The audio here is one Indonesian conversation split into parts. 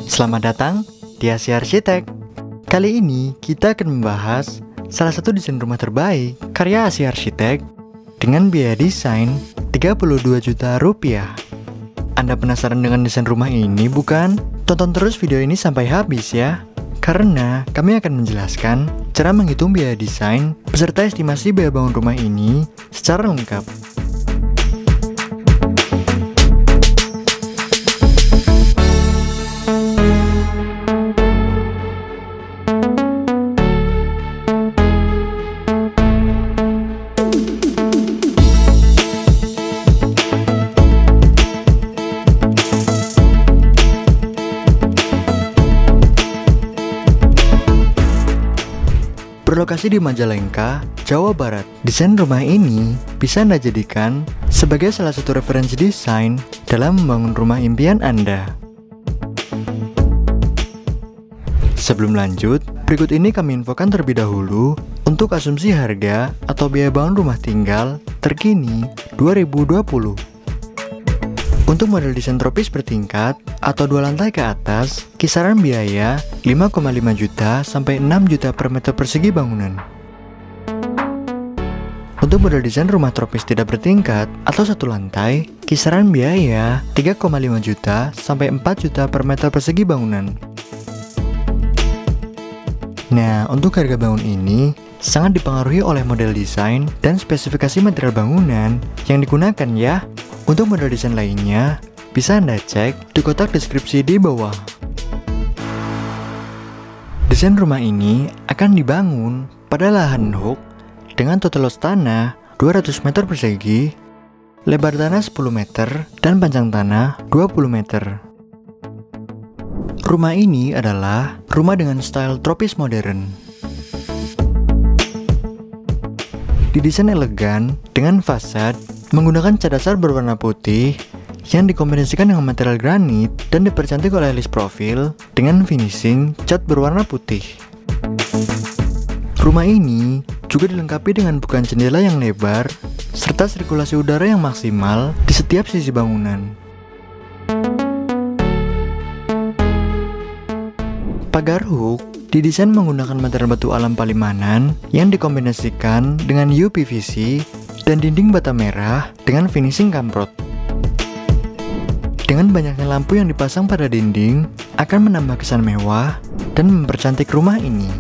Selamat datang di Asia Arsitek. Kali ini kita akan membahas salah satu desain rumah terbaik karya Asia Arsitek dengan biaya desain 32 juta rupiah. Anda penasaran dengan desain rumah ini bukan? Tonton terus video ini sampai habis ya, karena kami akan menjelaskan cara menghitung biaya desain beserta estimasi biaya bangun rumah ini secara lengkap. Berlokasi di Majalengka, Jawa Barat, desain rumah ini bisa Anda jadikan sebagai salah satu referensi desain dalam membangun rumah impian Anda. Sebelum lanjut, berikut ini kami infokan terlebih dahulu untuk asumsi harga atau biaya bangun rumah tinggal terkini 2020. Untuk model desain tropis bertingkat atau 2 lantai ke atas, kisaran biaya 5,5 juta sampai 6 juta per meter persegi bangunan. Untuk model desain rumah tropis tidak bertingkat atau 1 lantai, kisaran biaya 3,5 juta sampai 4 juta per meter persegi bangunan. Nah, untuk harga bangun ini sangat dipengaruhi oleh model desain dan spesifikasi material bangunan yang digunakan ya. Untuk model desain lainnya, bisa Anda cek di kotak deskripsi di bawah. Desain rumah ini akan dibangun pada lahan hok dengan total luas tanah 200 meter persegi, lebar tanah 10 meter, dan panjang tanah 20 meter. Rumah ini adalah rumah dengan style tropis modern. Didesain elegan dengan fasad menggunakan cat dasar berwarna putih yang dikombinasikan dengan material granit dan dipercantik oleh list profil dengan finishing cat berwarna putih. Rumah ini juga dilengkapi dengan bukaan jendela yang lebar serta sirkulasi udara yang maksimal di setiap sisi bangunan. Pagar hook didesain menggunakan material batu alam Palimanan yang dikombinasikan dengan UPVC dan dinding bata merah dengan finishing kamprot. Dengan banyaknya lampu yang dipasang pada dinding akan menambah kesan mewah dan mempercantik rumah ini.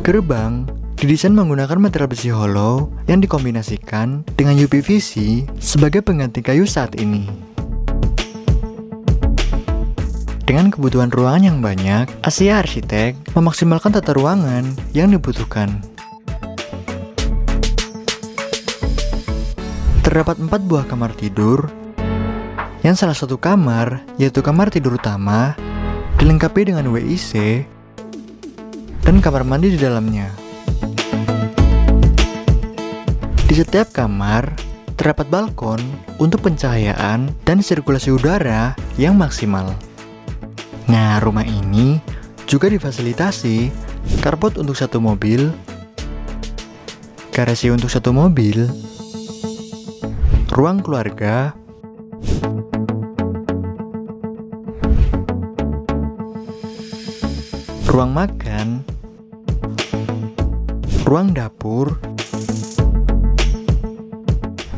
Gerbang didesain menggunakan material besi hollow yang dikombinasikan dengan UPVC sebagai pengganti kayu saat ini. Dengan kebutuhan ruangan yang banyak, Asia Arsitek memaksimalkan tata ruangan yang dibutuhkan. Terdapat 4 buah kamar tidur, yang salah satu kamar, yaitu kamar tidur utama, dilengkapi dengan WC dan kamar mandi di dalamnya. Di setiap kamar, terdapat balkon untuk pencahayaan dan sirkulasi udara yang maksimal. Nah, rumah ini juga difasilitasi carport untuk 1 mobil, garasi untuk 1 mobil, ruang keluarga, ruang makan, ruang dapur,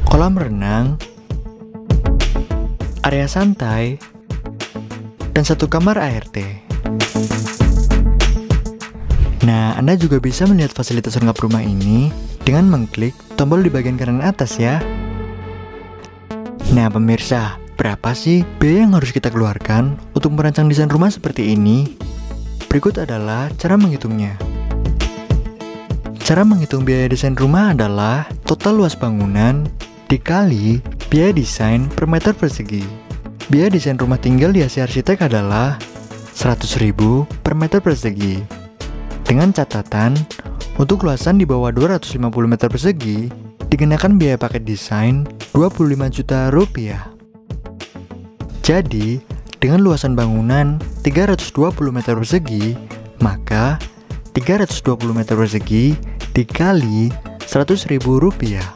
kolam renang, area santai, dan 1 kamar ART. Nah, Anda juga bisa melihat fasilitas lengkap rumah ini dengan mengklik tombol di bagian kanan atas ya. Nah pemirsa, berapa sih biaya yang harus kita keluarkan untuk merancang desain rumah seperti ini? Berikut adalah cara menghitungnya. Cara menghitung biaya desain rumah adalah total luas bangunan dikali biaya desain per meter persegi. Biaya desain rumah tinggal di Asia Arsitek adalah 100.000 per meter persegi. Dengan catatan, untuk luasan di bawah 250 meter persegi, dikenakan biaya paket desain 25 juta rupiah. Jadi, dengan luasan bangunan 320 meter persegi, maka 320 meter persegi dikali 100.000 rupiah.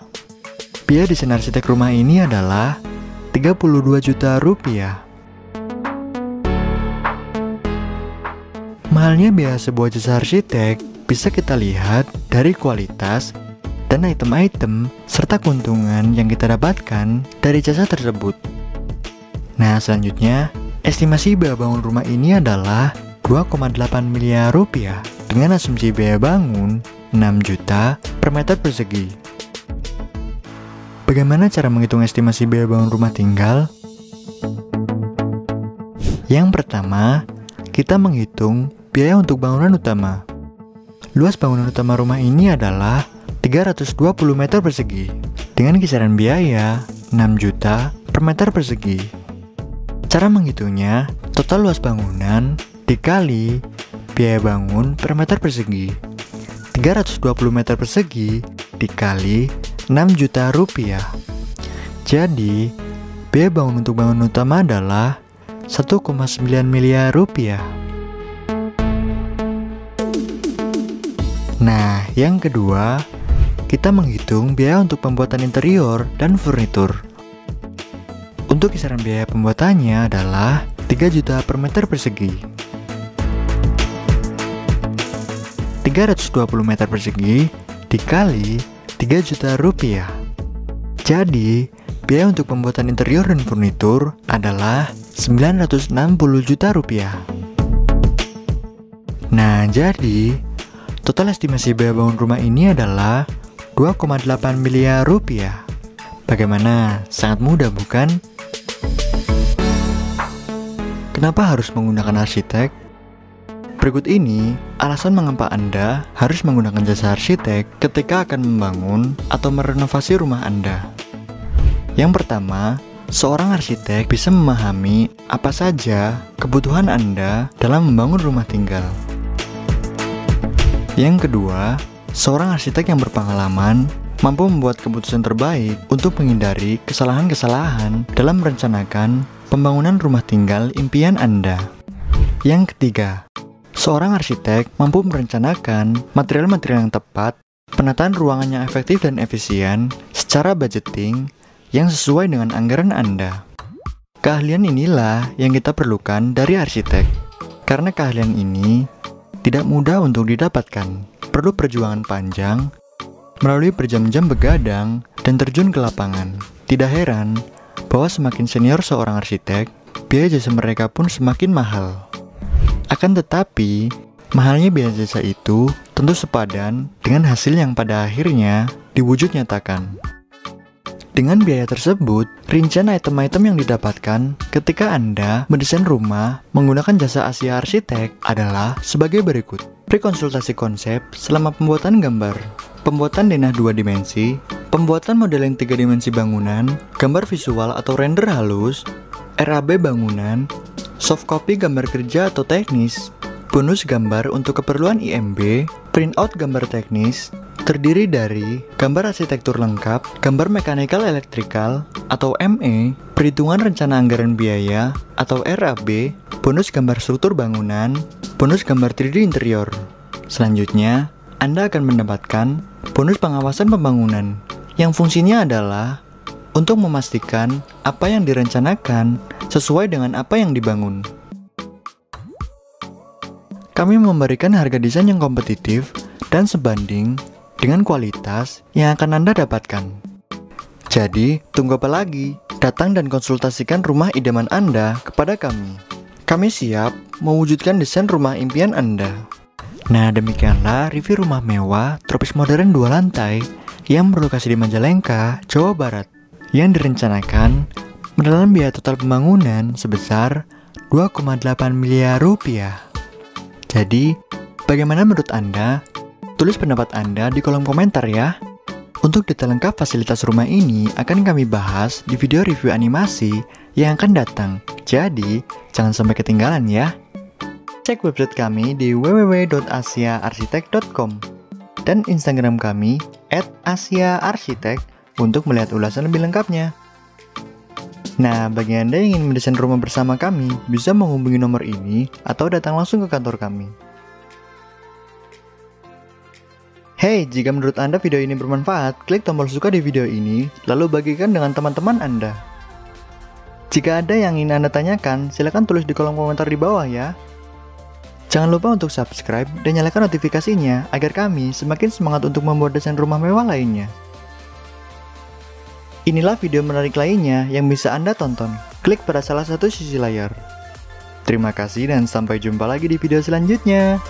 Biaya desain arsitek rumah ini adalah 32 juta rupiah. Mahalnya biaya sebuah jasa arsitek bisa kita lihat dari kualitas dan item-item serta keuntungan yang kita dapatkan dari jasa tersebut. Nah, selanjutnya, estimasi biaya bangun rumah ini adalah 2,8 miliar rupiah dengan asumsi biaya bangun 6 juta per meter persegi. Bagaimana cara menghitung estimasi biaya bangun rumah tinggal? Yang pertama, kita menghitung biaya untuk bangunan utama. Luas bangunan utama rumah ini adalah 320 meter persegi dengan kisaran biaya 6 juta per meter persegi. Cara menghitungnya, total luas bangunan dikali biaya bangun per meter persegi. 320 meter persegi dikali 6 juta rupiah. Jadi, biaya bangun untuk bangunan utama adalah 1,9 miliar rupiah. Nah, yang kedua, kita menghitung biaya untuk pembuatan interior dan furnitur. Untuk kisaran biaya pembuatannya adalah 3 juta per meter persegi. 320 meter persegi dikali 3 juta rupiah. Jadi, biaya untuk pembuatan interior dan furnitur adalah 960 juta rupiah. Nah, jadi total estimasi biaya bangun rumah ini adalah 2,8 miliar rupiah. Bagaimana? Sangat mudah bukan? Kenapa harus menggunakan arsitek? Berikut ini alasan mengapa Anda harus menggunakan jasa arsitek ketika akan membangun atau merenovasi rumah Anda. Yang pertama, seorang arsitek bisa memahami apa saja kebutuhan Anda dalam membangun rumah tinggal. Yang kedua, seorang arsitek yang berpengalaman mampu membuat keputusan terbaik untuk menghindari kesalahan-kesalahan dalam merencanakan pembangunan rumah tinggal impian Anda. Yang ketiga, seorang arsitek mampu merencanakan material-material yang tepat, penataan ruangan yang efektif dan efisien, secara budgeting yang sesuai dengan anggaran Anda. Keahlian inilah yang kita perlukan dari arsitek. Karena keahlian ini tidak mudah untuk didapatkan, perlu perjuangan panjang, melalui berjam-jam begadang, dan terjun ke lapangan. Tidak heran bahwa semakin senior seorang arsitek, biaya jasa mereka pun semakin mahal. Akan tetapi, mahalnya biaya jasa itu tentu sepadan dengan hasil yang pada akhirnya diwujud nyatakan. Dengan biaya tersebut, rincian item-item yang didapatkan ketika Anda mendesain rumah menggunakan jasa Asia Arsitek adalah sebagai berikut. Prekonsultasi konsep selama pembuatan gambar, pembuatan denah 2 dimensi, pembuatan modeling 3 dimensi bangunan, gambar visual atau render halus, RAB bangunan, soft copy gambar kerja atau teknis, bonus gambar untuk keperluan IMB, printout gambar teknis, terdiri dari gambar arsitektur lengkap, gambar mechanical electrical atau ME, perhitungan rencana anggaran biaya atau RAB, bonus gambar struktur bangunan, bonus gambar 3D interior. Selanjutnya, Anda akan mendapatkan bonus pengawasan pembangunan yang fungsinya adalah untuk memastikan apa yang direncanakan sesuai dengan apa yang dibangun. Kami memberikan harga desain yang kompetitif dan sebanding dengan kualitas yang akan Anda dapatkan. Jadi, tunggu apa lagi? Datang dan konsultasikan rumah idaman Anda kepada kami. Kami siap mewujudkan desain rumah impian Anda. Nah, demikianlah review rumah mewah tropis modern 2 lantai yang berlokasi di Majalengka, Jawa Barat, yang direncanakan menelan biaya total pembangunan sebesar 2,8 miliar rupiah. Jadi, bagaimana menurut Anda? Tulis pendapat Anda di kolom komentar ya. Untuk detail lengkap fasilitas rumah ini akan kami bahas di video review animasi yang akan datang. Jadi, jangan sampai ketinggalan ya. Cek website kami di www.asiaarsitek.com dan Instagram kami @asiaarsitek untuk melihat ulasan lebih lengkapnya. Nah, bagi Anda yang ingin mendesain rumah bersama kami, bisa menghubungi nomor ini atau datang langsung ke kantor kami. Hey, jika menurut Anda video ini bermanfaat, klik tombol suka di video ini, lalu bagikan dengan teman-teman Anda. Jika ada yang ingin Anda tanyakan, silahkan tulis di kolom komentar di bawah ya. Jangan lupa untuk subscribe dan nyalakan notifikasinya agar kami semakin semangat untuk membuat desain rumah mewah lainnya. Inilah video menarik lainnya yang bisa Anda tonton. Klik pada salah satu sisi layar. Terima kasih dan sampai jumpa lagi di video selanjutnya.